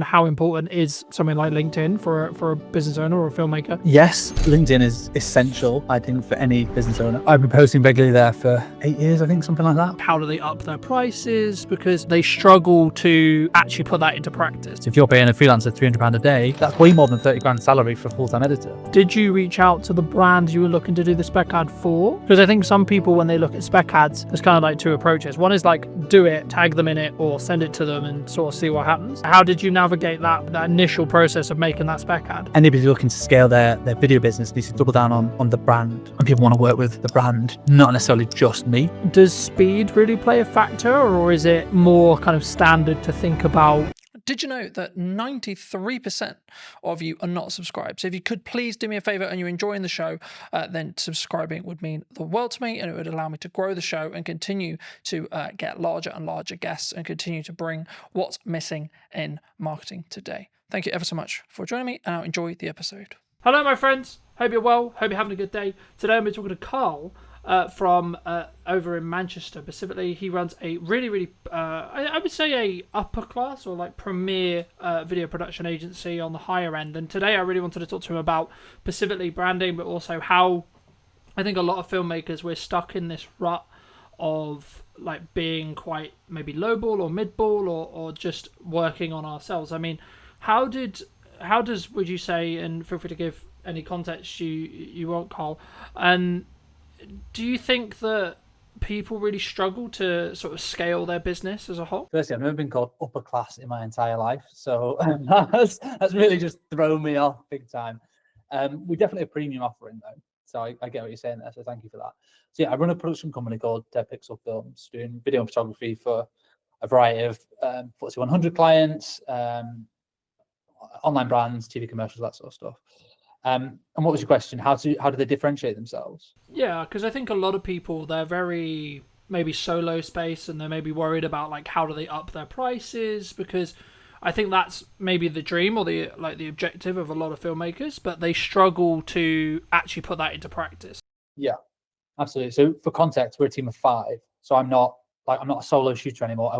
How important is something like LinkedIn for a business owner or a filmmaker? Yes, LinkedIn is essential, I think, for any business owner. I've been posting regularly there for 8 years, I think, something like that. How do they up their prices? Because they struggle to actually put that into practice. So if you're paying a freelancer £300 a day, that's way more than 30 grand salary for a full-time editor. Did you reach out to the brands you were looking to do the spec ad for? Because I think some people, when they look at spec ads, there's kind of like two approaches. One is like, do it, tag them in it, or send it to them and sort of see what happens. How did you navigate that initial process of making that spec ad? Anybody looking to scale their video business needs to double down on the brand. And people want to work with the brand, not necessarily just me. Does speed really play a factor, or is it more kind of standard to think about? Did you know that 93% of you are not subscribed? So if you could please do me a favor and you're enjoying the show, then subscribing would mean the world to me, and it would allow me to grow the show and continue to get larger and larger guests and continue to bring what's missing in marketing today. Thank you ever so much for joining me, and I'll enjoy the episode. Hello, my friends. Hope you're well. Hope you're having a good day. Today I'm talking to Carl from over in Manchester specifically. He runs a really I would say a upper class or like premier video production agency on the higher end. And today I really wanted to talk to him about specifically branding, but also how I think a lot of filmmakers, we're stuck in this rut of like being quite maybe lowball or midball or just working on ourselves. I mean, how does would you say, and feel free to give any context you want, Carl, and do you think that people really struggle to sort of scale their business as a whole? Firstly, I've never been called upper class in my entire life, so that's really just thrown me off big time. We're definitely a premium offering though, so I get what you're saying there, so thank you for that. So yeah, I run a production company called Pixel Films, doing video and photography for a variety of FTSE 100 clients, online brands, TV commercials, that sort of stuff. And what was your question? How do they differentiate themselves? Yeah, because I think a lot of people, they're very maybe solo space, and they're maybe worried about like how do they up their prices, because I think that's maybe the dream or the objective of a lot of filmmakers, but they struggle to actually put that into practice. Yeah, absolutely. So for context, we're a team of 5. So I'm not a solo shooter anymore.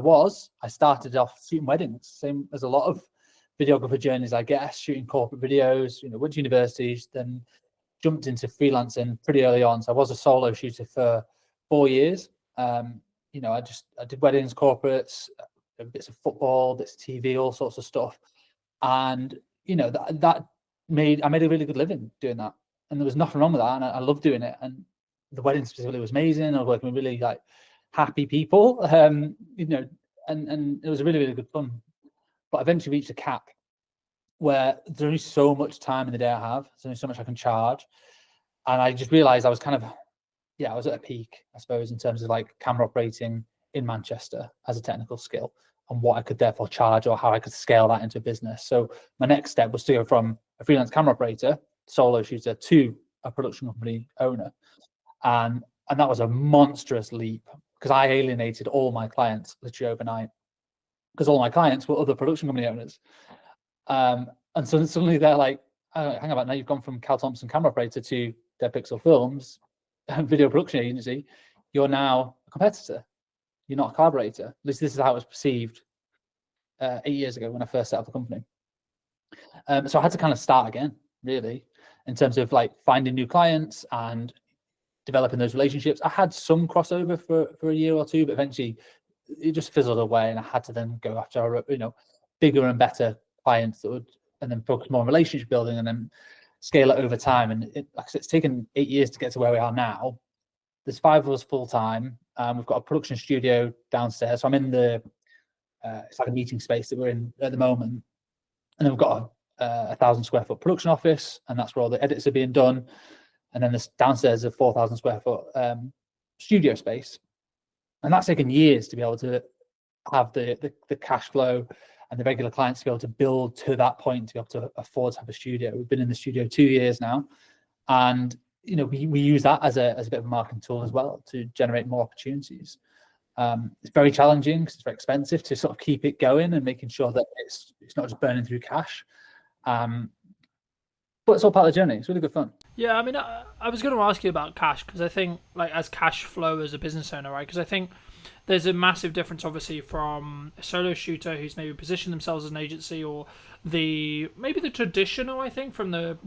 I started off shooting weddings, same as a lot of videographer journeys, I guess, shooting corporate videos, went to universities, then jumped into freelancing pretty early on. So I was a solo shooter for 4 years. I did weddings, corporates, bits of football, bits of TV, all sorts of stuff. And, I made a really good living doing that. And there was nothing wrong with that. And I loved doing it. And the wedding specifically was amazing. I was working with really like happy people, and it was really, really good fun. But I eventually reached a cap where there's only so much time in the day I have. There's only so much I can charge. And I just realized I was I was at a peak, I suppose, in terms of like camera operating in Manchester as a technical skill and what I could therefore charge or how I could scale that into a business. So my next step was to go from a freelance camera operator, solo shooter, to a production company owner. And that was a monstrous leap because I alienated all my clients literally overnight, because all my clients were other production company owners. And so suddenly they're like, oh, hang about, now you've gone from Cal Thompson camera operator to Dead Pixel Films, video production agency. You're now a competitor. You're not a collaborator. At least this is how it was perceived 8 years ago when I first set up the company. So I had to kind of start again, really, in terms of like finding new clients and developing those relationships. I had some crossover for a year or two, but eventually it just fizzled away, and I had to then go after bigger and better clients that would, and then focus more on relationship building and then scale it over time. And it's taken 8 years to get to where we are now. There's 5 of us full time. We've got a production studio downstairs, so I'm in the it's like a meeting space that we're in at the moment, and then we've got a 1,000 square foot production office, and that's where all the edits are being done. And then this downstairs is a 4,000 square foot studio space. And that's taken years to be able to have the cash flow and the regular clients to be able to build to that point, to be able to afford to have a studio. We've been in the studio 2 years now. And, we use that as a bit of a marketing tool as well to generate more opportunities. It's very challenging because it's very expensive to sort of keep it going and making sure that it's not just burning through cash. But it's all part of the journey. It's really good fun. Yeah, I mean, I was going to ask you about cash, because I think like as cash flow as a business owner, right? Because I think there's a massive difference, obviously, from a solo shooter who's maybe positioned themselves as an agency, or maybe the traditional, I think, from the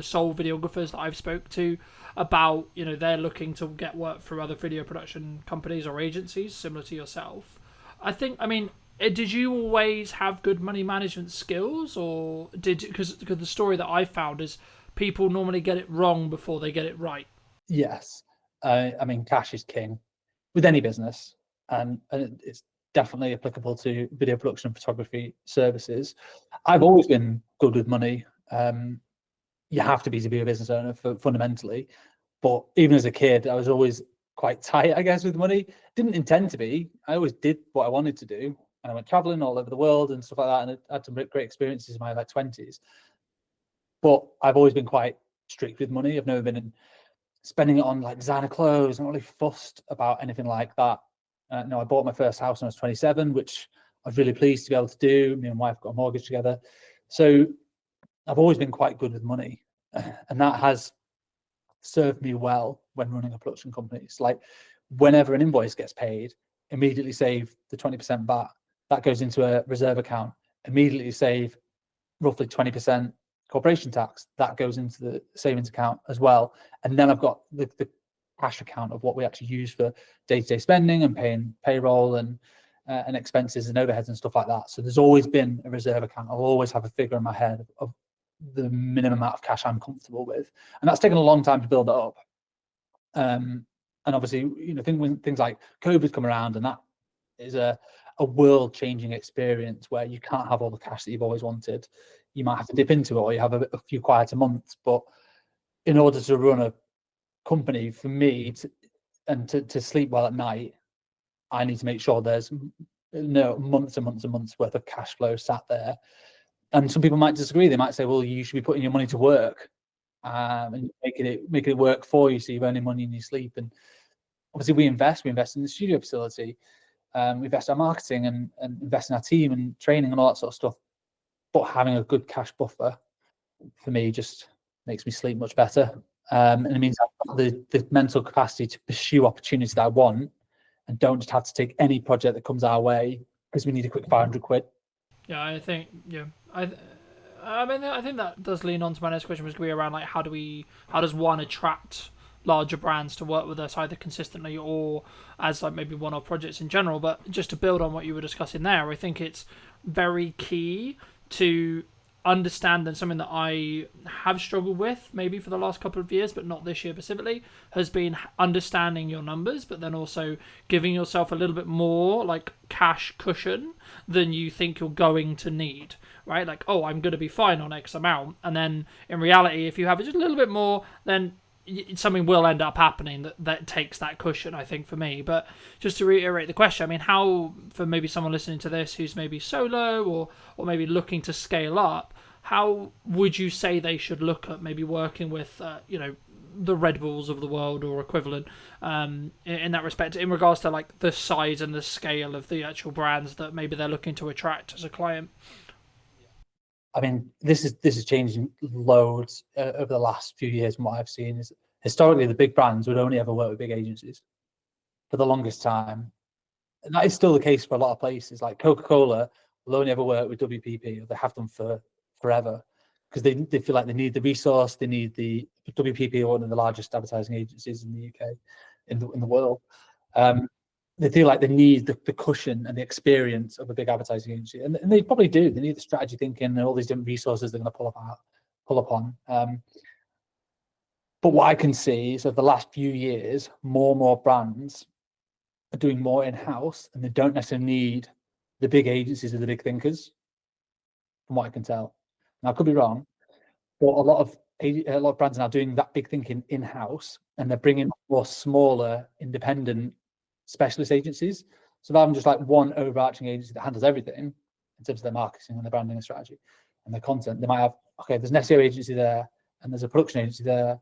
sole videographers that I've spoke to about, they're looking to get work through other video production companies or agencies similar to yourself. I mean, did you always have good money management skills, or because the story that I found is people normally get it wrong before they get it right? Yes. I mean, cash is king with any business, and it's definitely applicable to video production and photography services. I've always been good with money. You have to be a business owner fundamentally, but even as a kid, I was always quite tight, I guess, with money. Didn't intend to be. I always did what I wanted to do, and I went traveling all over the world and stuff like that, and I had some great experiences in my 20s. But I've always been quite strict with money. I've never been spending it on like designer clothes. I'm not really fussed about anything like that. No, I bought my first house when I was 27, which I was really pleased to be able to do. Me and my wife got a mortgage together. So I've always been quite good with money. And that has served me well when running a production company. It's like whenever an invoice gets paid, immediately save the 20% VAT. That goes into a reserve account. Immediately save roughly 20% corporation tax. That goes into the savings account as well. And then I've got the cash account of what we actually use for day-to-day spending and paying payroll and expenses and overheads and stuff like that. So there's always been a reserve account. I'll always have a figure in my head of the minimum amount of cash I'm comfortable with, and that's taken a long time to build it up. And obviously, when things like COVID come around, and that is a world-changing experience where you can't have all the cash that you've always wanted. You might have to dip into it, or you have a few quieter months. But in order to run a company, for me, to sleep well at night, I need to make sure there's months and months and months worth of cash flow sat there. And some people might disagree. They might say, well, you should be putting your money to work and making it work for you, so you're earning money in your sleep. And obviously we invest in the studio facility, we invest in our marketing and invest in our team and training and all that sort of stuff. But having a good cash buffer for me just makes me sleep much better. And it means I've got the mental capacity to pursue opportunities that I want, and don't just have to take any project that comes our way because we need a quick 500 quid. Yeah, I think, I mean, I think that does lean on to my next question, which would be around like how does one attract larger brands to work with us, either consistently or as like maybe one-off projects in general. But just to build on what you were discussing there, I think it's very key to understand, and something that I have struggled with maybe for the last couple of years, but not this year specifically, has been understanding your numbers, but then also giving yourself a little bit more like cash cushion than you think you're going to need, right? Like, oh, I'm going to be fine on X amount. And then in reality, if you have just a little bit more, then something will end up happening that takes that cushion, I think, for me. But just to reiterate the question, I mean, how, for maybe someone listening to this who's maybe solo or maybe looking to scale up, how would you say they should look at maybe working with, the Red Bulls of the world or equivalent, in that respect, in regards to like the size and the scale of the actual brands that maybe they're looking to attract as a client? I mean, this is changing loads over the last few years. And what I've seen is historically the big brands would only ever work with big agencies for the longest time, and that is still the case for a lot of places. Like Coca-Cola will only ever work with WPP, or they have done for forever, because they feel like they need the resource. They need the WPP, one of the largest advertising agencies in the UK, in the world. They feel like they need the cushion and the experience of a big advertising agency, and they probably do. They need the strategy thinking and all these different resources they're going to pull upon. But what I can see is over the last few years, more and more brands are doing more in-house, and they don't necessarily need the big agencies or the big thinkers, from what I can tell. Now, I could be wrong, but a lot of brands are now doing that big thinking in-house, and they're bringing more smaller, independent specialist agencies. So rather than just like one overarching agency that handles everything in terms of their marketing and their branding and strategy and their content, they might have, okay, there's an SEO agency there, and there's a production agency there,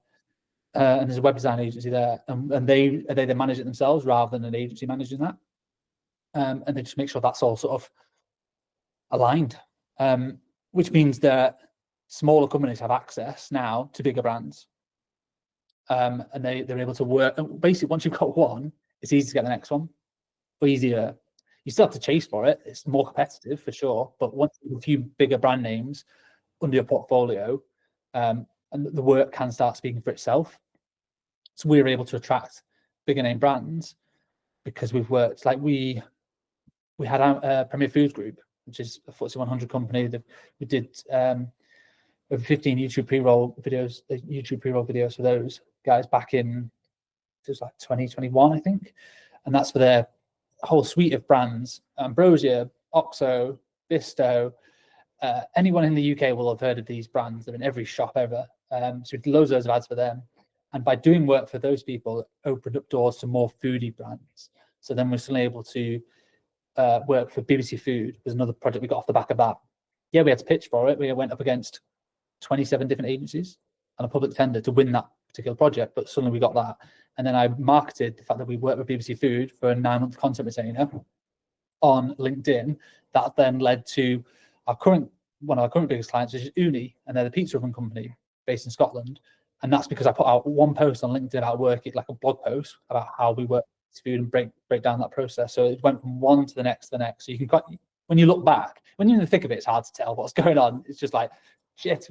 and there's a web design agency there, and they manage it themselves rather than an agency managing that. And they just make sure that's all sort of aligned, which means that smaller companies have access now to bigger brands, and they're able to work. And basically, once you've got one, it's easy to get the next one. or easier. You still have to chase for it. It's more competitive for sure. But once you have a few bigger brand names under your portfolio, and the work can start speaking for itself. So we're able to attract bigger name brands because we've worked, like we had a Premier Foods Group, which is a FTSE 100 company. That we did over 15 YouTube pre-roll videos for those guys back in, it was like 2021, I think. And that's for their whole suite of brands: Ambrosia, Oxo, Bisto. Anyone in the UK will have heard of these brands. They're in every shop ever. So we did loads of ads for them. And by doing work for those people, it opened up doors to more foodie brands. So then we're suddenly able to work for BBC Food. There's another project we got off the back of that. Yeah, we had to pitch for it. We went up against 27 different agencies and a public tender to win that particular project, but suddenly we got that. And then I marketed the fact that we worked with BBC Food for a 9-month content retainer on LinkedIn. That then led to one of our current biggest clients, which is Uni, and they're the pizza oven company based in Scotland. And that's because I put out one post on LinkedIn about working, like a blog post about how we work with food and break down that process. So it went from one to the next. So you can, when you look back, when you're in the thick of it, it's hard to tell what's going on. It's just like, shit,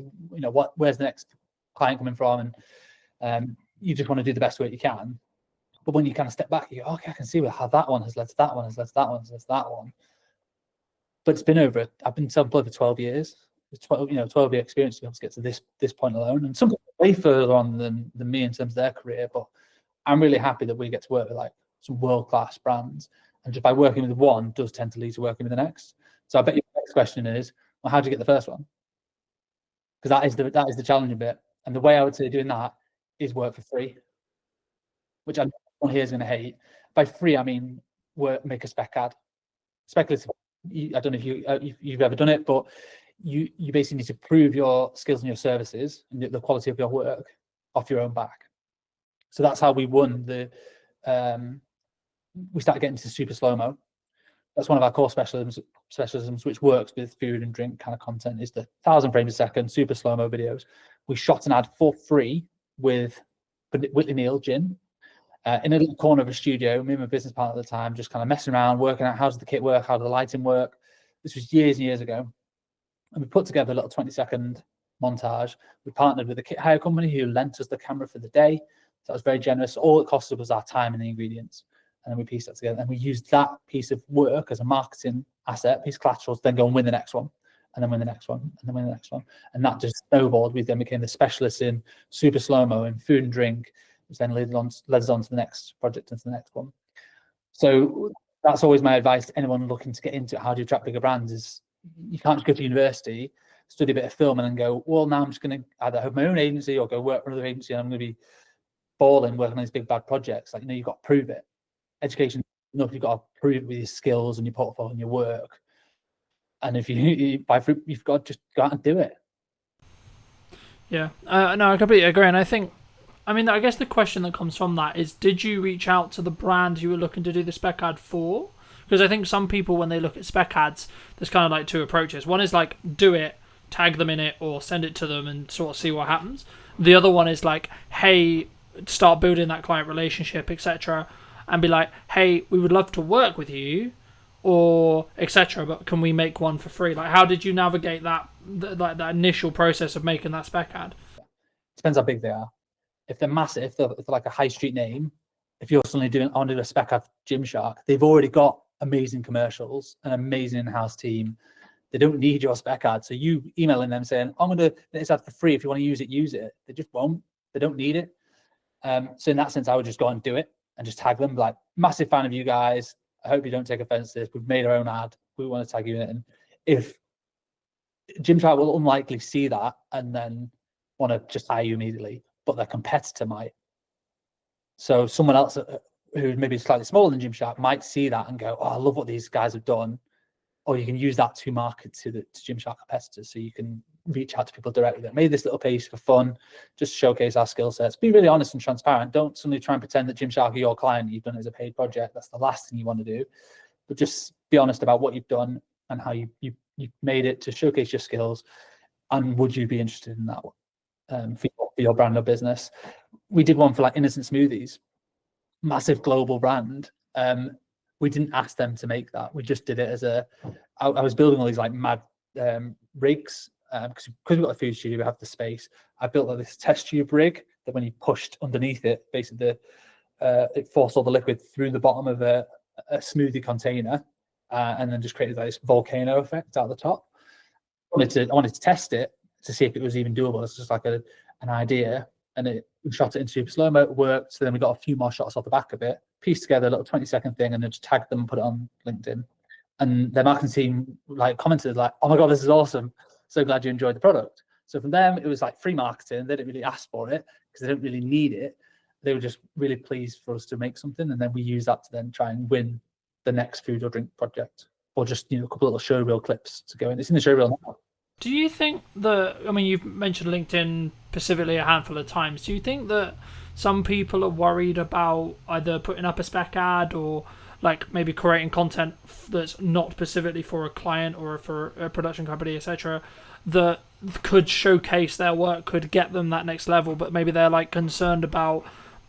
where's the next client coming from? And you just want to do the best work you can. But when you kind of step back, you go, okay, I can see how that one has led to that one, has led to that one, has led to that one. But it's been I've been self-employed for 12 years. It's 12-year experience to be able to get to this point alone. And some people are way further on than me in terms of their career, but I'm really happy that we get to work with like some world-class brands. And just by working with one does tend to lead to working with the next. So I bet your next question is, well, how did you get the first one? Because that is the challenging bit. And the way I would say doing that is work for free, which I know here is going to hate. By free, I mean make a spec ad. Speculative. I don't know if you've ever done it, but you basically need to prove your skills and your services and the quality of your work off your own back. So that's how we won we started getting into super slow-mo. That's one of our core specialisms, which works with food and drink kind of content, is the 1,000 frames a second super slow-mo videos. We shot an ad for free with Whitley Neal Gin in a little corner of a studio. Me and my business partner at the time just kind of messing around, working out how does the kit work, how does the lighting work. This was years and years ago. And we put together a little 20-second montage. We partnered with a kit hire company who lent us the camera for the day. So that was very generous. All it costed was our time and the ingredients. And then we pieced that together. And we used that piece of work as a marketing asset, piece of collateral, to then go and win the next one, and then win the next one, and then win the next one. And that just snowballed. We then became the specialists in super slow-mo and food and drink, which then led us on to the next project and to the next one. So that's always my advice to anyone looking to get into it. How do you attract bigger brands? Is you can't just go to university, study a bit of film, and then go, well, now I'm just going to either have my own agency or go work for another agency, and I'm going to be balling working on these big bad projects. Like, you've got to prove it. Education, you've got to prove it with your skills and your portfolio and your work. And if you've got to just go out and do it. Yeah, no, I completely agree. And I guess the question that comes from that is, did you reach out to the brand you were looking to do the spec ad for? Because I think some people, when they look at spec ads, there's kind of like two approaches. One is like, do it, tag them in it, or send it to them and sort of see what happens. The other one is like, hey, start building that client relationship, etc., and be like, hey, we would love to work with you, or etc., but can we make one for free? Like, how did you navigate that initial process of making that spec ad? Depends how big they are. If they're massive, if they're like a high street name, if you're suddenly I want to do a spec ad for Gymshark, they've already got amazing commercials, an amazing in-house team. They don't need your spec ad. So you emailing them saying, I'm going to do this ad for free. If you want to use it. They just won't. They don't need it. So in that sense, I would just go and do it and just tag them, like, massive fan of you guys. I hope you don't take offense to this. We've made our own ad. We want to tag you in it. And if Gymshark will unlikely see that and then want to just hire you immediately, but their competitor might. So someone else who maybe slightly smaller than Gymshark might see that and go, oh, I love what these guys have done. Or you can use that to market to Gymshark competitors. So you can reach out to people directly. That made this little piece for fun, just showcase our skill sets. Be really honest and transparent. Don't suddenly try and pretend that Gymshark are your client. You've done it as a paid project. That's the last thing you want to do. But just be honest about what you've done and how you made it to showcase your skills. And would you be interested in that one for your brand or business? We did one for like Innocent Smoothies, massive global brand. we didn't ask them to make that. We just did it as I was building all these like mad rigs because we've got a food studio, we have the space. I built like this test tube rig that when you pushed underneath it, basically it forced all the liquid through the bottom of a smoothie container, and then just created like this volcano effect out the top. I wanted to test it to see if it was even doable. It's just like an idea, and we shot it in super slow mo. It worked. So then we got a few more shots off the back of it, pieced together a little 20-second thing, and then just tagged them and put it on LinkedIn. And their marketing team like commented like, "Oh my god, this is awesome! So glad you enjoyed the product." So from them, it was like free marketing. They didn't really ask for it because they didn't really need it. They were just really pleased for us to make something, and then we use that to then try and win the next food or drink project, or just a couple of little showreel clips to go in. It's in the showreel now. Do you think that, I mean, you've mentioned LinkedIn specifically a handful of times. Do you think that some people are worried about either putting up a spec ad or like maybe creating content that's not specifically for a client or for a production company, etc., that could showcase their work, could get them that next level, but maybe they're like concerned about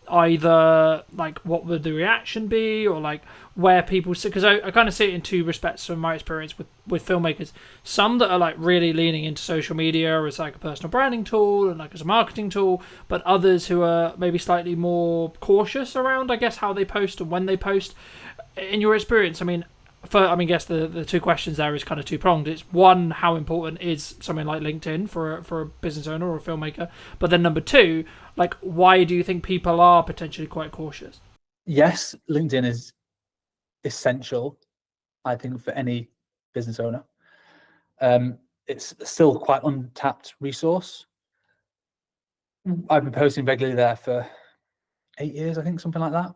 either like what would the reaction be, or like where people sit? Because I kind of see it in two respects from my experience with filmmakers. Some that are like really leaning into social media as like a personal branding tool and like as a marketing tool, but others who are maybe slightly more cautious around, I guess, how they post and when they post. In your experience, I guess the two questions there is kind of two-pronged. It's one, how important is something like LinkedIn for a business owner or a filmmaker? But then number two, like, why do you think people are potentially quite cautious? Yes, LinkedIn is essential, I think, for any business owner. It's still quite untapped resource. I've been posting regularly there for 8 years, I think, something like that,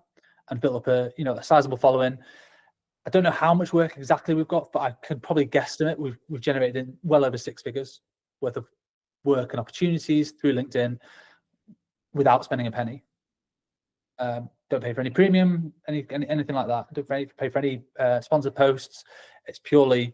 and built up a sizable following. I don't know how much work exactly we've got, but I could probably guesstimate we've generated well over 6 figures worth of work and opportunities through LinkedIn without spending a penny. Don't pay for any premium, anything like that. Don't pay for any sponsored posts. It's purely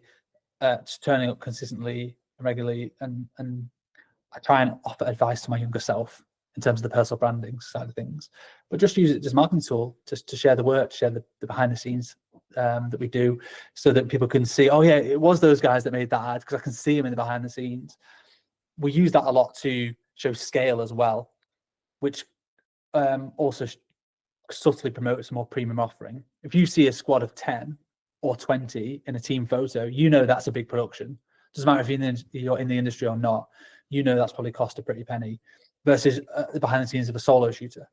just turning up consistently and regularly, and I try and offer advice to my younger self in terms of the personal branding side of things, but just use it as a marketing tool to share the work, to share the behind the scenes that we do, so that people can see, oh yeah, it was those guys that made that ad, because I can see them in the behind the scenes. We use that a lot to show scale as well, which also subtly promotes a more premium offering. If you see a squad of 10 or 20 in a team photo, that's a big production. Doesn't matter if you're in the industry or not, that's probably cost a pretty penny, versus the behind the scenes of a solo shooter.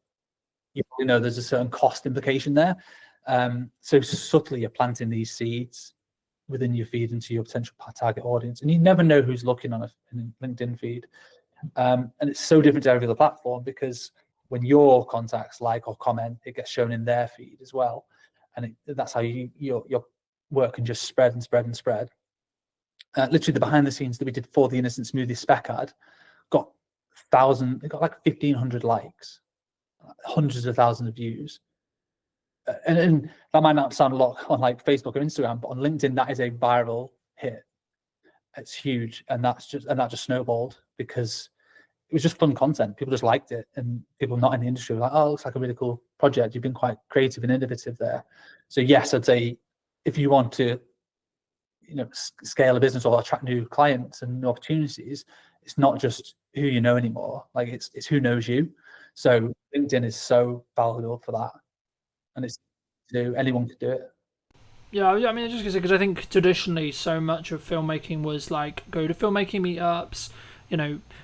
There's a certain cost implication there. So subtly you're planting these seeds within your feed into your potential target audience, and you never know who's looking on a LinkedIn feed. And it's so different to every other platform, because when your contacts like or comment, it gets shown in their feed as well, and that's how your work can just spread and spread and spread. Literally, the behind the scenes that we did for the Innocent Smoothie Spec ad got like 1,500 likes, hundreds of thousands of views. And that might not sound a lot on like Facebook or Instagram, but on LinkedIn, that is a viral hit. It's huge, and that just snowballed because it was just fun content. People just liked it, and people not in the industry were like, "Oh, it looks like a really cool project. You've been quite creative and innovative there." So yes, I'd say if you want to, scale a business or attract new clients and new opportunities, it's not just who you know anymore. Like it's who knows you. So LinkedIn is so valuable for that, and anyone could do it. Yeah, I mean, just because I think traditionally so much of filmmaking was like go to filmmaking meetups,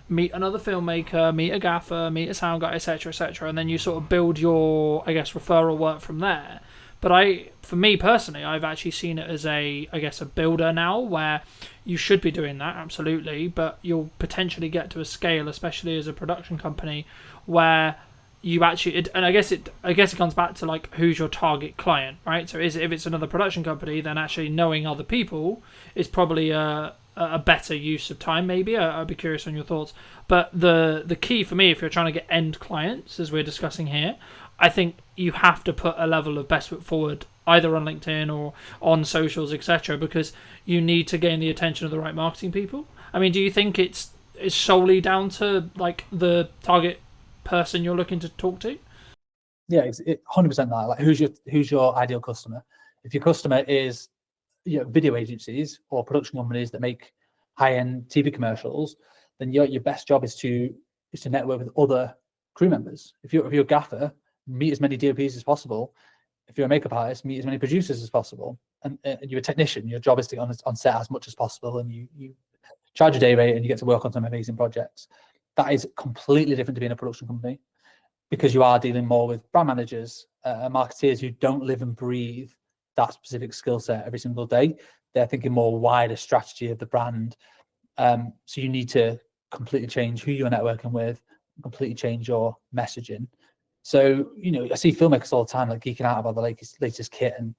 meet another filmmaker, meet a gaffer, meet a sound guy, etc., and then you sort of build your, I guess, referral work from there. But for me personally, I've actually seen it as a builder now, where you should be doing that, absolutely, but you'll potentially get to a scale, especially as a production company, where you actually, and I guess it comes back to like who's your target client, right? So if it's another production company, then actually knowing other people is probably a better use of time. Maybe I'd be curious on your thoughts. But the key for me, if you're trying to get end clients, as we're discussing here, I think you have to put a level of best foot forward, either on LinkedIn or on socials, etc., because you need to gain the attention of the right marketing people. I mean, do you think it's solely down to like the target person you're looking to talk to? Yeah, it's 100% that. Like, who's your ideal customer? If your customer is video agencies or production companies that make high-end TV commercials, then your best job is to network with other crew members. If you're a gaffer, meet as many DOPs as possible. If you're a makeup artist, meet as many producers as possible. And you're a technician, your job is to get on set as much as possible, and you charge a day rate and you get to work on some amazing projects. That is completely different to being a production company, because you are dealing more with brand managers, marketeers who don't live and breathe that specific skill set every single day. They're thinking more wider strategy of the brand. So you need to completely change who you're networking with, completely change your messaging. So, I see filmmakers all the time like geeking out about the latest kit, and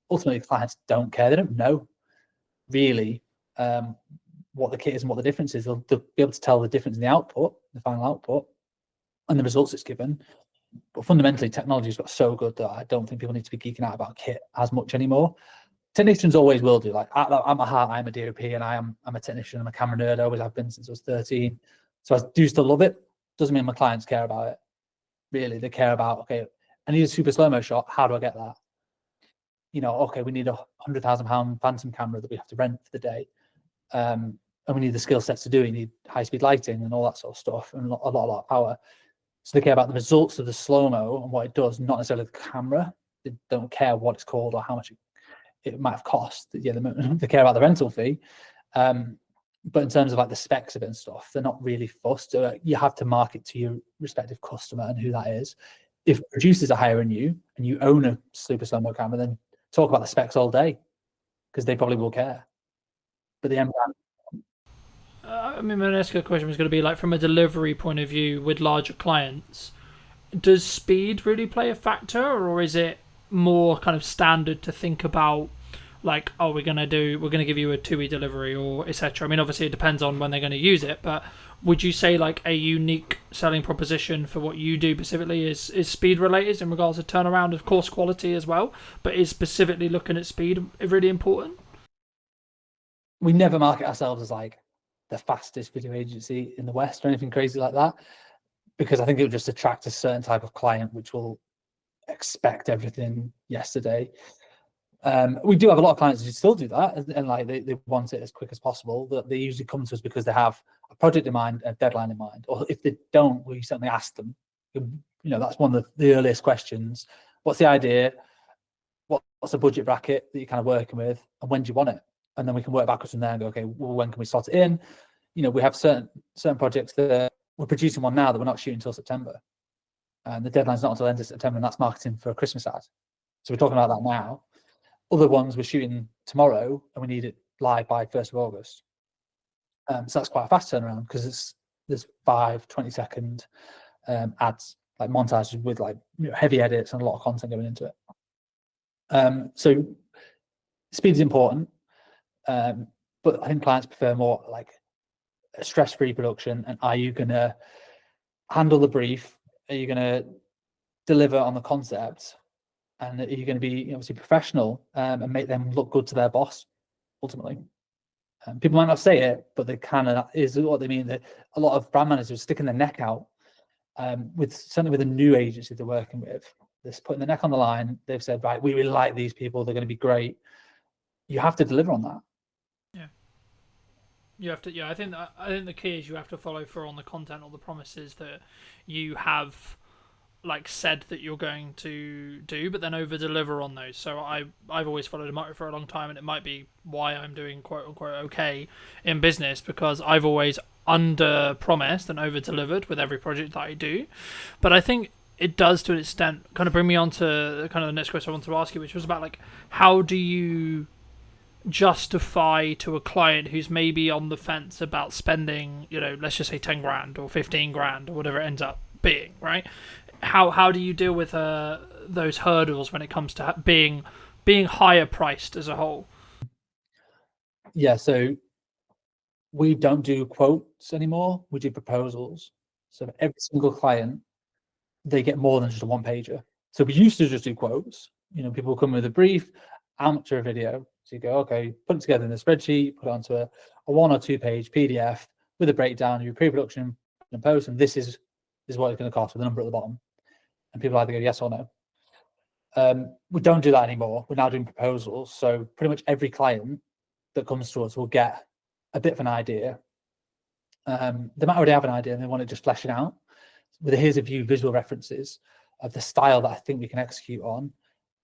ultimately clients don't care. They don't know really what the kit is and what the difference is. They'll be able to tell the difference in the output, the final output, and the results it's given. But fundamentally, technology has got so good that I don't think people need to be geeking out about kit as much anymore. Technicians always will do. Like at my heart, I'm a DOP, and I'm a technician. I'm a camera nerd. I always have been since I was 13. So I do still love it. Doesn't mean my clients care about it. Really, they care about, okay, I need a super slow-mo shot. How do I get that? Okay, we need £100,000 phantom camera that we have to rent for the day. And we need the skill sets to do it. You need high-speed lighting and all that sort of stuff, and a lot of power. So they care about the results of the slow-mo and what it does, not necessarily the camera. They don't care what it's called or how much it might have cost. Yeah, they care about the rental fee. But in terms of like the specs of it and stuff, they're not really fussed. You have to market to your respective customer and who that is. If producers are hiring you and you own a super slow-mo camera, then talk about the specs all day, because they probably will care. But the end brand, I mean, my next question was going to be like, from a delivery point of view with larger clients, does speed really play a factor, or is it more kind of standard to think about, like, oh, we're gonna give you a 2-week delivery, or etc. I mean, obviously it depends on when they're going to use it, but would you say like a unique selling proposition for what you do specifically is speed related in regards to turnaround, of course quality as well, but is specifically looking at speed really important? we never market ourselves as like the fastest video agency in the West or anything crazy like that, because I think it would just attract a certain type of client which will expect everything yesterday. We do have a lot of clients who still do that, and like they want it as quick as possible. That they usually come to us because they have a project in mind, a deadline in mind, or if they don't, we certainly ask them. That's one of the earliest questions. What's the idea? What's the budget bracket that you're kind of working with, and when do you want it? And then we can work backwards from there and go, okay, well, when can we slot it in? We have certain projects that we're producing one now that we're not shooting until September, and the deadline's not until the end of September, and that's marketing for a Christmas ad. So we're talking about that now. Other ones we're shooting tomorrow and we need it live by 1st of August. So that's quite a fast turnaround, because there's 5 20-second ads, like montages with like heavy edits and a lot of content going into it. So speed is important, but I think clients prefer more like a stress-free production. And are you going to handle the brief? Are you going to deliver on the concept? And are you going to be obviously professional and make them look good to their boss ultimately? People might not say it, but they kind of is what they mean. That a lot of brand managers are sticking their neck out certainly with a new agency they're working with. They're putting their neck on the line. They've said, right, we really like these people. They're going to be great. You have to deliver on that. Yeah. You have to. Yeah, I think the key is you have to follow through on the content or the promises that you have like said that you're going to do, but then over deliver on those. So I've always followed a motto for a long time, and it might be why I'm doing quote unquote okay in business, because I've always under promised and over delivered with every project that I do. But I think it does, to an extent, kind of bring me on to kind of the next question I wanted to ask you, which was about like, how do you justify to a client who's maybe on the fence about spending, let's just say 10 grand or 15 grand or whatever it ends up being, right? How do you deal with those hurdles when it comes to being higher priced as a whole? Yeah, so we don't do quotes anymore. We do proposals. So for every single client, they get more than just a one-pager. So we used to just do quotes. People come with a brief, amateur video. So you go, okay, put it together in a spreadsheet, put it onto a 1 or 2 page PDF with a breakdown of your pre-production and post, and this is what it's going to cost with a number at the bottom. And people either go yes or no. We don't do that anymore. We're now doing proposals. So pretty much every client that comes to us will get a bit of an idea. They might already have an idea and they want to just flesh it out. With here's a few visual references of the style that I think we can execute on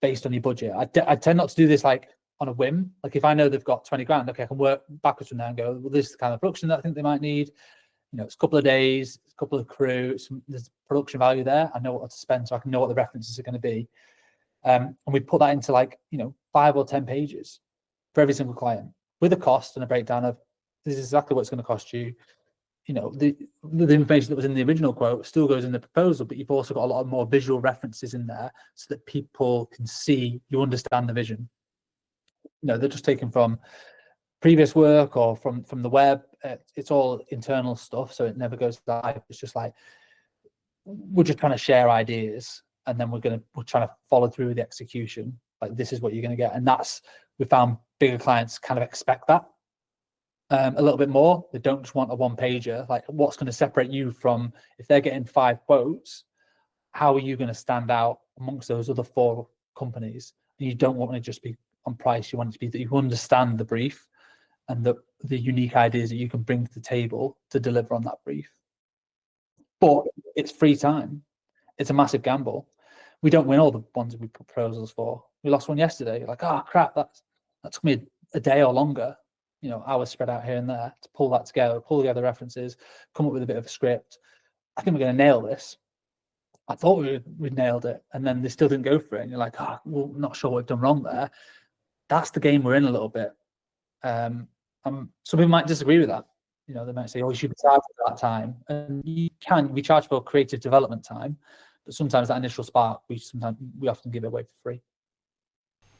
based on your budget. I tend not to do this like on a whim. Like if I know they've got 20 grand, okay, I can work backwards from there and go, well, this is the kind of production that I think they might need. You know, it's a couple of days, a couple of crew, there's production value there. I know what to spend, so I can know what the references are going to be. And we put that into like, 5 or 10 pages for every single client with a cost and a breakdown of this is exactly what it's going to cost you. The information that was in the original quote still goes in the proposal, but you've also got a lot more visual references in there so that people can see you understand the vision. They're just taken from previous work or from the web. It's all internal stuff, so it never goes live. It's just like we're just trying to share ideas, and then we're trying to follow through with the execution. Like this is what you're going to get, and we found bigger clients kind of expect that a little bit more. They don't just want a one pager. Like what's going to separate you from, if they're getting 5 quotes, how are you going to stand out amongst those other 4 companies? And you don't want it to just be on price. You want it to be that you understand the brief and the unique ideas that you can bring to the table to deliver on that brief. But it's free time. It's a massive gamble. We don't win all the ones we put proposals for. We lost one yesterday. Like, oh crap, that took me a day or longer. Hours spread out here and there to pull that together, pull together references, come up with a bit of a script. I think we're going to nail this. I thought we'd nailed it, and then they still didn't go for it. And you're like, well, not sure what we've done wrong there. That's the game we're in a little bit. Some people might disagree with that. They might say, oh, you should be charged for that time. And we charge for creative development time, but sometimes that initial spark, we often give it away for free.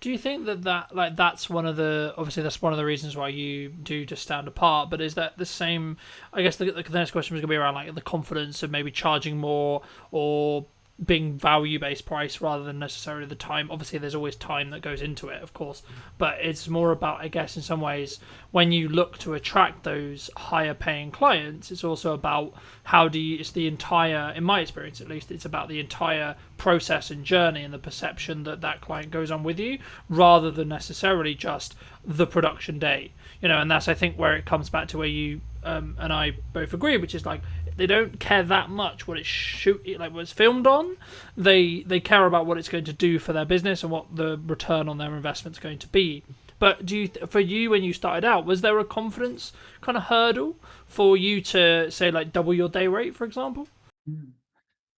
Do you think that's one of the, obviously that's one of the reasons why you do just stand apart, but is that the same, I guess the next question was going to be around like the confidence of maybe charging more or being value-based price rather than necessarily the time. Obviously there's always time that goes into it, of course, but it's more about, I guess in some ways, when you look to attract those higher paying clients, it's also about it's the entire, in my experience at least, it's about the entire process and journey and the perception that client goes on with you rather than necessarily just the production day. And that's, I think, where it comes back to where you and I both agree, which is like they don't care that much what it's filmed on. They care about what it's going to do for their business and what the return on their investment is going to be. But for you, when you started out, was there a confidence kind of hurdle for you to say like double your day rate, for example?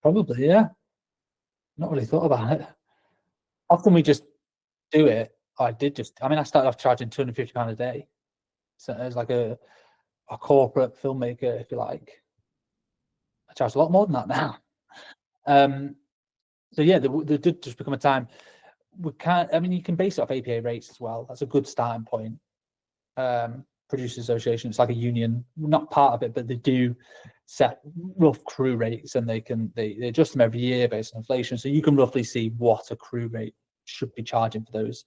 Probably, yeah. Not really thought about it. Often we just do it. I started off charging £250 a day. So it was like a corporate filmmaker, if you like. I charge a lot more than that now. So yeah, there did just become a time you can base it off APA rates as well. That's a good starting point. Producers Association, it's like a union, not part of it, but they do set rough crew rates, and they adjust them every year based on inflation. So you can roughly see what a crew rate should be charging for those.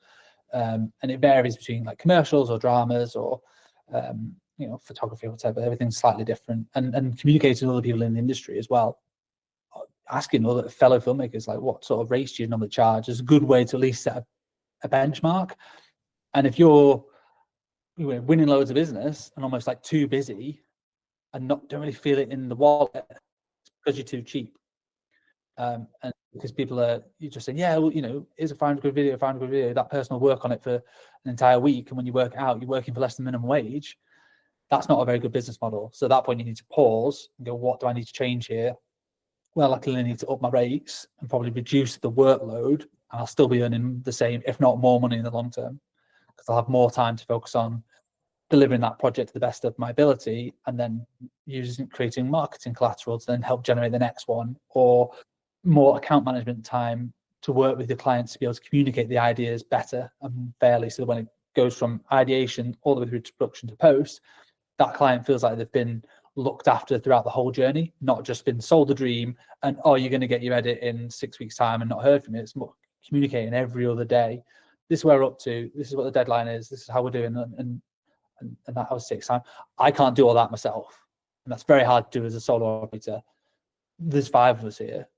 And it varies between like commercials or dramas or photography or whatever. Everything's slightly different, and communicating with other people in the industry as well, asking other fellow filmmakers like what sort of rates do you normally charge is a good way to at least set a benchmark. And if you're winning loads of business and almost like too busy and don't really feel it in the wallet because you're too cheap, and because you're just saying, yeah, well, here's a £500 video, that person will work on it for an entire week, and when you work it out, you're working for less than minimum wage. That's not a very good business model. So at that point, you need to pause and go, what do I need to change here? Well, I clearly need to up my rates and probably reduce the workload, and I'll still be earning the same, if not more money in the long term, because I'll have more time to focus on delivering that project to the best of my ability, and then creating marketing collateral to then help generate the next one, or more account management time to work with the clients to be able to communicate the ideas better and fairly, so that when it goes from ideation all the way through to production to post, that client feels like they've been looked after throughout the whole journey, not just been sold the dream and, oh, you're going to get your edit in 6 weeks time and not heard from it. It's more communicating every other day. This is where we're up to. This is what the deadline is. This is how we're doing. And that obviously takes time. I can't do all that myself. And that's very hard to do as a solo operator. There's 5 of us here.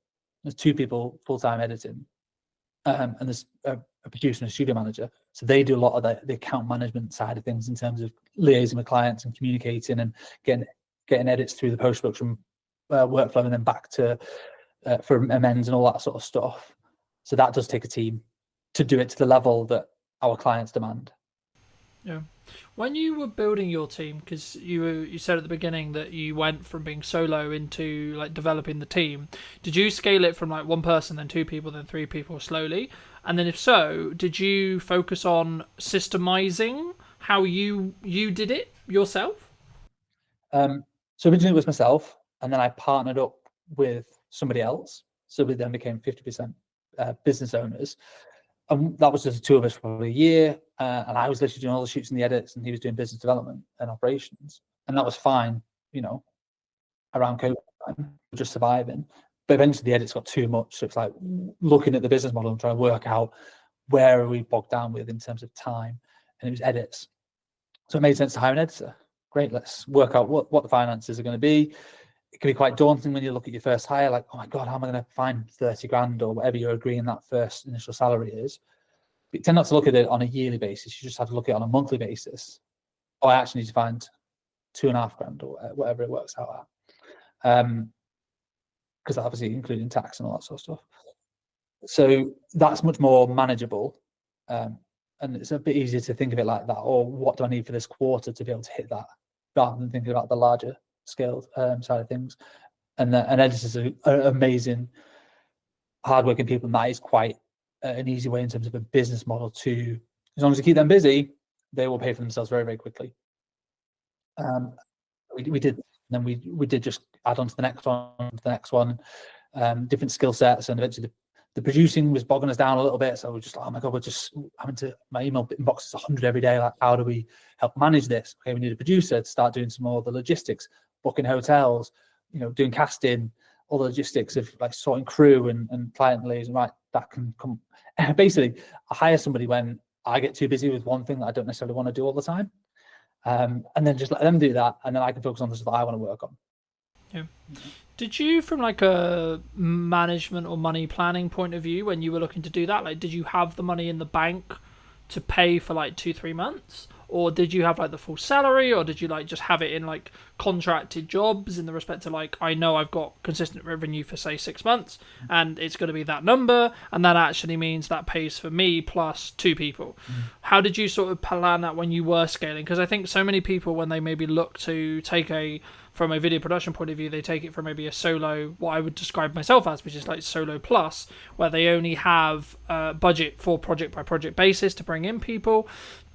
There's 2 people full-time editing. and there's a producer and a studio manager. So they do a lot of the account management side of things in terms of liaising with clients and communicating and getting edits through the post-production workflow and then back to for amends and all that sort of stuff. So that does take a team to do it to the level that our clients demand. Yeah. When you were building your team, because you said at the beginning that you went from being solo into like developing the team, did you scale it from like one person, then two people, then three people slowly? And then if so, did you focus on systemizing how you did it yourself? So originally it was myself, and then I partnered up with somebody else. So we then became 50% business owners. And that was just the two of us for probably a year. And I was literally doing all the shoots and the edits, and he was doing business development and operations. And that was fine, around COVID time, just surviving. But eventually the edits got too much. So it's like looking at the business model and trying to work out where are we bogged down with in terms of time. And it was edits. So it made sense to hire an editor. Great, let's work out what the finances are going to be. It can be quite daunting when you look at your first hire, like, oh my God, how am I going to find 30 grand or whatever you're agreeing that first initial salary is? But you tend not to look at it on a yearly basis. You just have to look at it on a monthly basis. Oh, I actually need to find 2.5 grand or whatever it works out at. Because obviously including tax and all that sort of stuff. So that's much more manageable. And it's a bit easier to think of it like that, or what do I need for this quarter to be able to hit that, rather than thinking about the larger scale side of things. And editors are amazing, hardworking people, and that is quite an easy way in terms of a business model to, as long as you keep them busy, they will pay for themselves very, very quickly. We did, and then we did just add on to the next one, different skill sets, and eventually the producing was bogging us down a little bit. So we're just like, oh my God, we're just having to, my email inbox is 100 every day. Like, how do we help manage this? Okay, we need a producer to start doing some more of the logistics, booking hotels, doing casting, all the logistics of like sorting crew and client liaison. Right, that can come. Basically, I hire somebody when I get too busy with one thing that I don't necessarily want to do all the time. And then just let them do that, and then I can focus on the stuff that I want to work on. Yeah. Did you, from like a management or money planning point of view, when you were looking to do that, like, did you have the money in the bank to pay for like 2-3 months, or did you have like the full salary, or did you like just have it in like contracted jobs in the respect to like, I know I've got consistent revenue for say 6 months and it's going to be that number, and that actually means that pays for me plus 2 people? How did you sort of plan that when you were scaling? Because I think so many people, when they maybe look to take from a video production point of view, they take it from maybe a solo, what I would describe myself as, which is like solo plus, where they only have a budget for project by project basis to bring in people,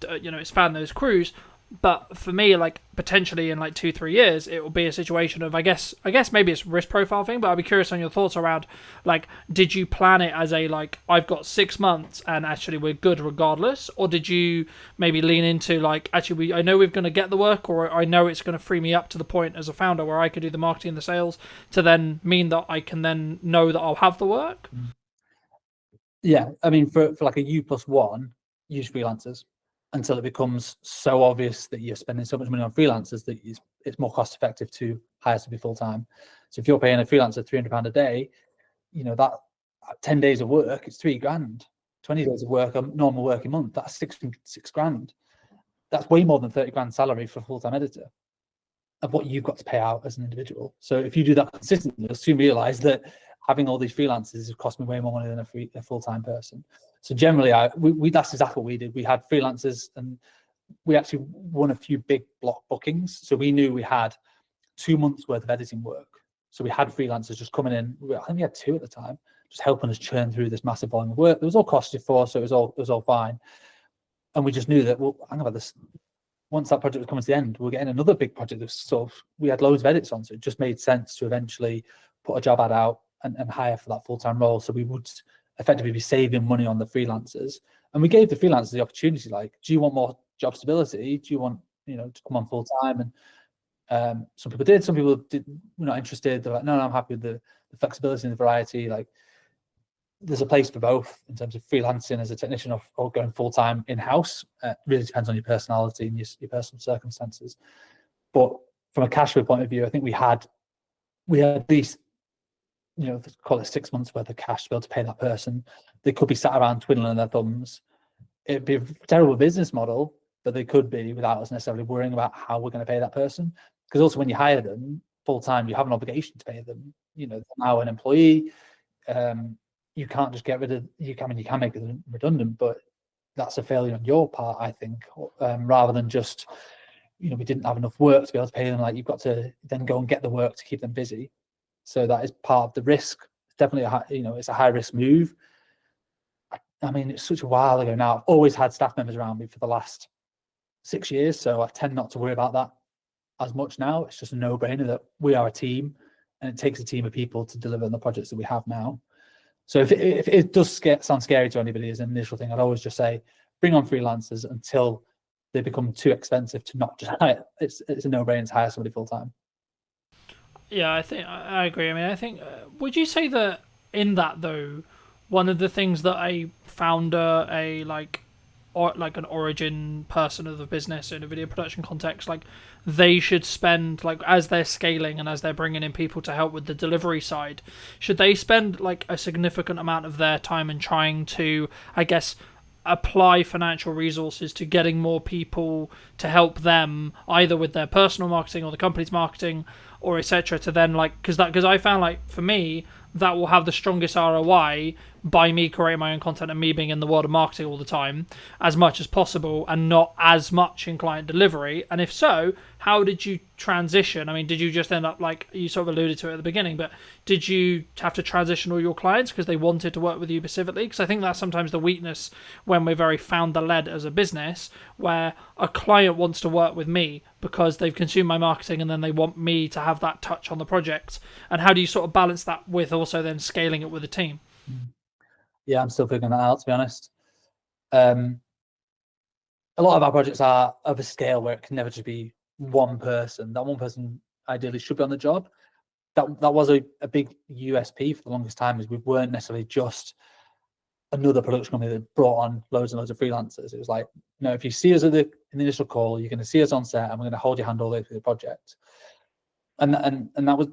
expand those crews. But for me, like, potentially in like 2-3 years, it will be a situation of, I guess maybe it's a risk profile thing, but I'd be curious on your thoughts around, like, did you plan it as a, like, I've got 6 months and actually we're good regardless? Or did you maybe lean into like, actually, I know we're going to get the work, or I know it's going to free me up to the point as a founder where I could do the marketing and the sales to then mean that I can then know that I'll have the work? Yeah, I mean, for like a U+1, use freelancers until it becomes so obvious that you're spending so much money on freelancers that it's more cost effective to hire somebody full time. So if you're paying a freelancer £300 a day, that 10 days of work, it's 3 grand. 20 days of work, a normal working month, that's 6 grand. That's way more than 30 grand salary for a full-time editor of what you've got to pay out as an individual. So if you do that consistently, you'll soon realize that having all these freelancers has cost me way more money than a full-time person. So generally, we that's exactly what we did. We had freelancers, and we actually won a few big block bookings. So we knew we had 2 months worth of editing work. So we had freelancers just coming in. I think we had 2 at the time, just helping us churn through this massive volume of work. It was all costed for, so it was all fine. And we just knew that, well, hang about this. Once that project was coming to the end, we were getting another big project that was sort of, we had loads of edits on, so it just made sense to eventually put a job ad out and hire for that full-time role. So we would effectively be saving money on the freelancers. And we gave the freelancers the opportunity, like, do you want more job stability? Do you want, to come on full-time? And some people did, some people were not interested. They're like, no, I'm happy with the flexibility and the variety. Like, there's a place for both in terms of freelancing as a technician or going full-time in-house. Really depends on your personality and your personal circumstances. But from a cash flow point of view, I think we had at least call it 6 months worth of cash to be able to pay that person. They could be sat around twiddling their thumbs. It'd be a terrible business model, but they could be without us necessarily worrying about how we're going to pay that person. Because also when you hire them full time, you have an obligation to pay them. They're now an employee. You can't just get rid of. You can make them redundant, but that's a failure on your part, I think. Rather than just, we didn't have enough work to be able to pay them. Like, you've got to then go and get the work to keep them busy. So that is part of the risk. It's definitely it's a high risk move. I mean, it's such a while ago now. I've always had staff members around me for the last 6 years, so I tend not to worry about that as much now. It's just a no-brainer that we are a team, and it takes a team of people to deliver on the projects that we have now. So if it does sound scary to anybody as an initial thing, I'd always just say, bring on freelancers until they become too expensive to not just hire. It's a no-brainer to hire somebody full-time. Yeah, I think I agree. I mean, I think, would you say that in that though, one of the things that a founder, like an origin person of the business in a video production context, like they should spend, like as they're scaling and as they're bringing in people to help with the delivery side, should they spend like a significant amount of their time in trying to, I guess, apply financial resources to getting more people to help them either with their personal marketing or the company's marketing or etc. to then because I found, like, for me, that will have the strongest ROI by me creating my own content and me being in the world of marketing all the time as much as possible and not as much in client delivery. And if so, how did you transition? I mean, did you just end up, like you sort of alluded to it at the beginning, but did you have to transition all your clients because they wanted to work with you specifically? Because I think that's sometimes the weakness when we're very founder-led as a business, where a client wants to work with me because they've consumed my marketing and then they want me to have that touch on the project. And how do you sort of balance that with also then scaling it with a team? Yeah, I'm still figuring that out, to be honest. A lot of our projects are of a scale where it can never just be one person. That one person ideally should be on the job. That was a big USP for the longest time, is we weren't necessarily just another production company that brought on loads and loads of freelancers. It was like, if you see us in the initial call, you're going to see us on set and we're going to hold your hand all the way through the project. And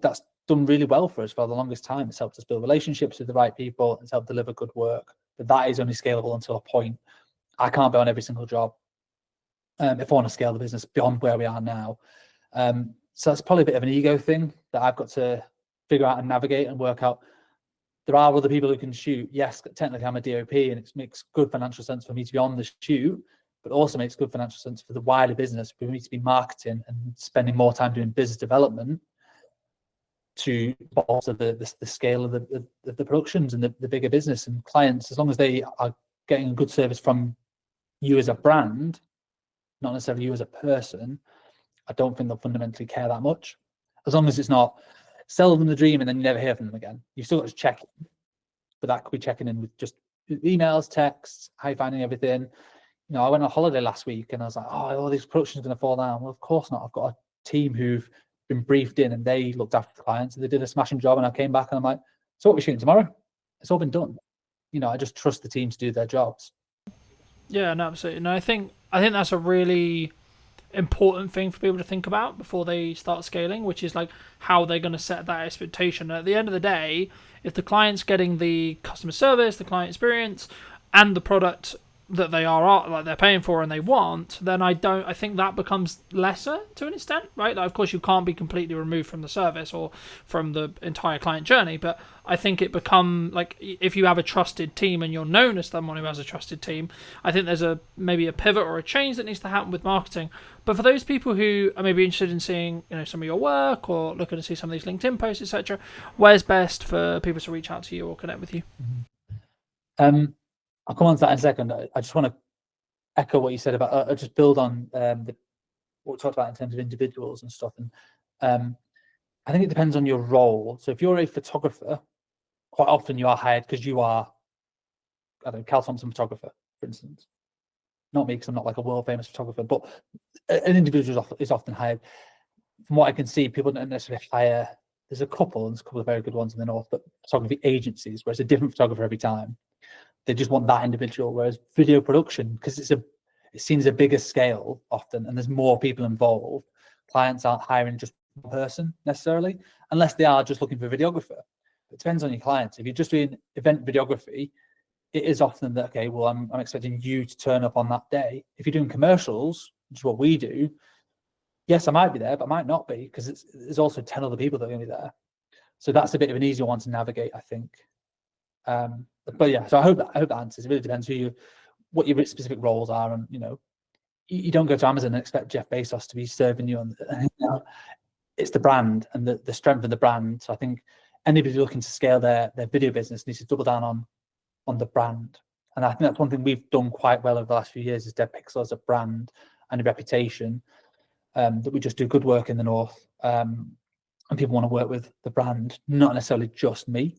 that's done really well for us for the longest time. It's helped us build relationships with the right people. It's helped deliver good work. But that is only scalable until a point. I can't be on every single job if I want to scale the business beyond where we are now. So that's probably a bit of an ego thing that I've got to figure out and navigate and work out. There are other people who can shoot. Yes, technically I'm a DOP, and it makes good financial sense for me to be on the shoot, but also makes good financial sense for the wider business for me to be marketing and spending more time doing business development to bolster the scale of the productions and the bigger business and clients. As long as they are getting a good service from you as a brand, not necessarily you as a person, I don't think they'll fundamentally care that much. As long as it's not sell them the dream and then you never hear from them again. You've still got to check in, but that could be checking in with just emails, texts, how you finding everything. I went on holiday last week and I was like, all these productions are going to fall down. Well, of course not. I've got a team who've been briefed in and they looked after the clients and they did a smashing job. And I came back and I'm like, so what are we shooting tomorrow? It's all been done. I just trust the team to do their jobs. Yeah, no, absolutely. No, I think that's a really important thing for people to think about before they start scaling, which is like how they're going to set that expectation. And at the end of the day, if the client's getting the customer service, the client experience, and the product that they're paying for and they want, then I think that becomes lesser to an extent, right? Like, of course, you can't be completely removed from the service or from the entire client journey, but I think it become like, if you have a trusted team and you're known as someone who has a trusted team, I think there's maybe a pivot or a change that needs to happen with marketing. But for those people who are maybe interested in seeing, some of your work or looking to see some of these LinkedIn posts, etc., where's best for people to reach out to you or connect with you? I'll come on to that in a second. I just want to echo what you said about, just build on what we talked about in terms of individuals and stuff. And I think it depends on your role. So if you're a photographer, quite often you are hired because you are, Cal Thompson photographer, for instance. Not me, because I'm not like a world famous photographer, but an individual is often hired. From what I can see, people don't necessarily hire. There's a couple of very good ones in the north, but photography agencies where it's a different photographer every time. They just want that individual. Whereas video production, because it seems a bigger scale often, and there's more people involved, clients aren't hiring just one person necessarily, unless they are just looking for a videographer. It depends on your clients. If you're just doing event videography, it is often that, okay, well, I'm expecting you to turn up on that day. If you're doing commercials, which is what we do, yes, I might be there, but I might not be, because there's also 10 other people that are going to be there. So that's a bit of an easier one to navigate, I think. But yeah, so I hope that answers. It really depends what your specific roles are, and you don't go to Amazon and expect Jeff Bezos to be serving you on. It's the brand and the strength of the brand. So I think anybody looking to scale their video business needs to double down on the brand. And I think that's one thing we've done quite well over the last few years, is Dead Pixel as a brand and a reputation, that we just do good work in the North, and people want to work with the brand, not necessarily just me.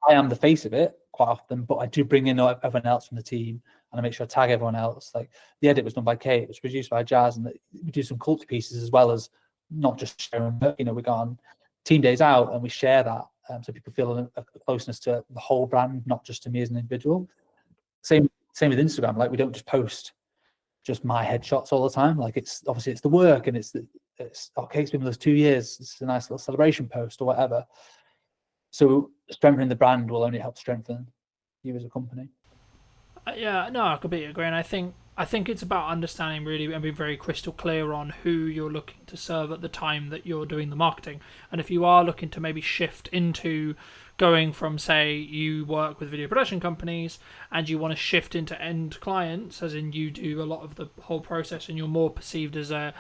I am the face of it quite often, but I do bring in everyone else from the team, and I make sure I tag everyone else. Like, the edit was done by Kate, it was produced by Jazz, and we do some culture pieces as well as not just sharing work. We go on team days out and we share that, so people feel a closeness to the whole brand, not just to me as an individual. Same with Instagram. Like, we don't just post just my headshots all the time. Like, it's obviously it's the work, and it's okay, it's been with us 2 years, it's a nice little celebration post or whatever. So strengthening the brand will only help strengthen you as a company. Yeah, no, I completely agree. And I think it's about understanding really and being very crystal clear on who you're looking to serve at the time that you're doing the marketing. And if you are looking to maybe shift into going from, say, you work with video production companies and you want to shift into end clients, as in you do a lot of the whole process and you're more perceived as a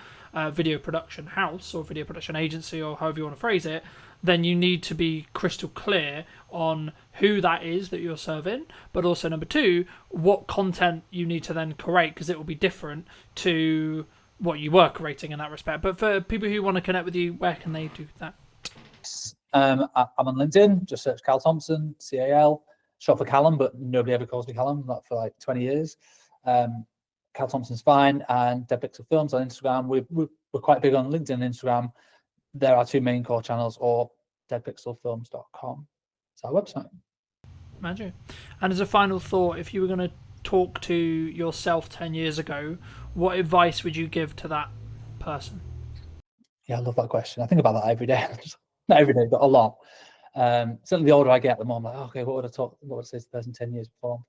video production house or video production agency, or however you want to phrase it, then you need to be crystal clear on who that is that you're serving, but also, number two, what content you need to then create, because it will be different to what you were creating in that respect. But for people who want to connect with you, where can they do that? I'm on LinkedIn, just search Cal Thompson, CAL, short for Callum, but nobody ever calls me Callum, not for like 20 years. Cal Thompson's fine, and Dead Pixel Films on Instagram. We're quite big on LinkedIn and Instagram. There are two main core channels, or deadpixelfilms.com. It's our website. Magic. And as a final thought, if you were going to talk to yourself 10 years ago, what advice would you give to that person? Yeah, I love that question. I think about that every day. Not every day, but a lot. Certainly the older I get, the more I'm like, okay, what would I say to the person 10 years before?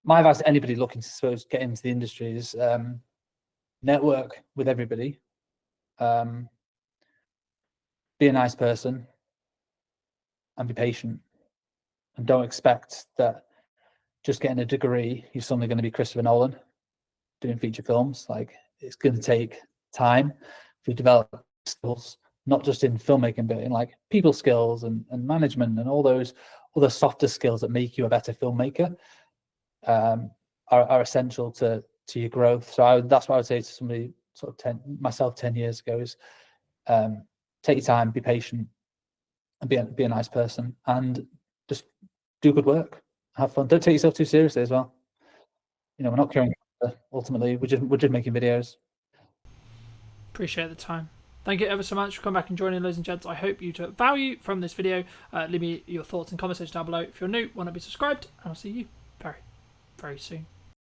My advice to anybody looking to get into the industry is network with everybody. Be a nice person and be patient, and don't expect that just getting a degree you're suddenly going to be Christopher Nolan doing feature films. Like, it's going to take time to develop skills, not just in filmmaking, but in like people skills and management, and all those other softer skills that make you a better filmmaker, are essential to your growth. So that's what I would say to somebody sort of myself 10 years ago is, take your time, be patient, and be a nice person, and just do good work. Have fun. Don't take yourself too seriously as well. We're not curing cancer, ultimately. We're just making videos. Appreciate the time. Thank you ever so much for coming back and joining, ladies and gents. I hope you took value from this video. Leave me your thoughts and comments down below. If you're new, want to be subscribed, and I'll see you very, very soon.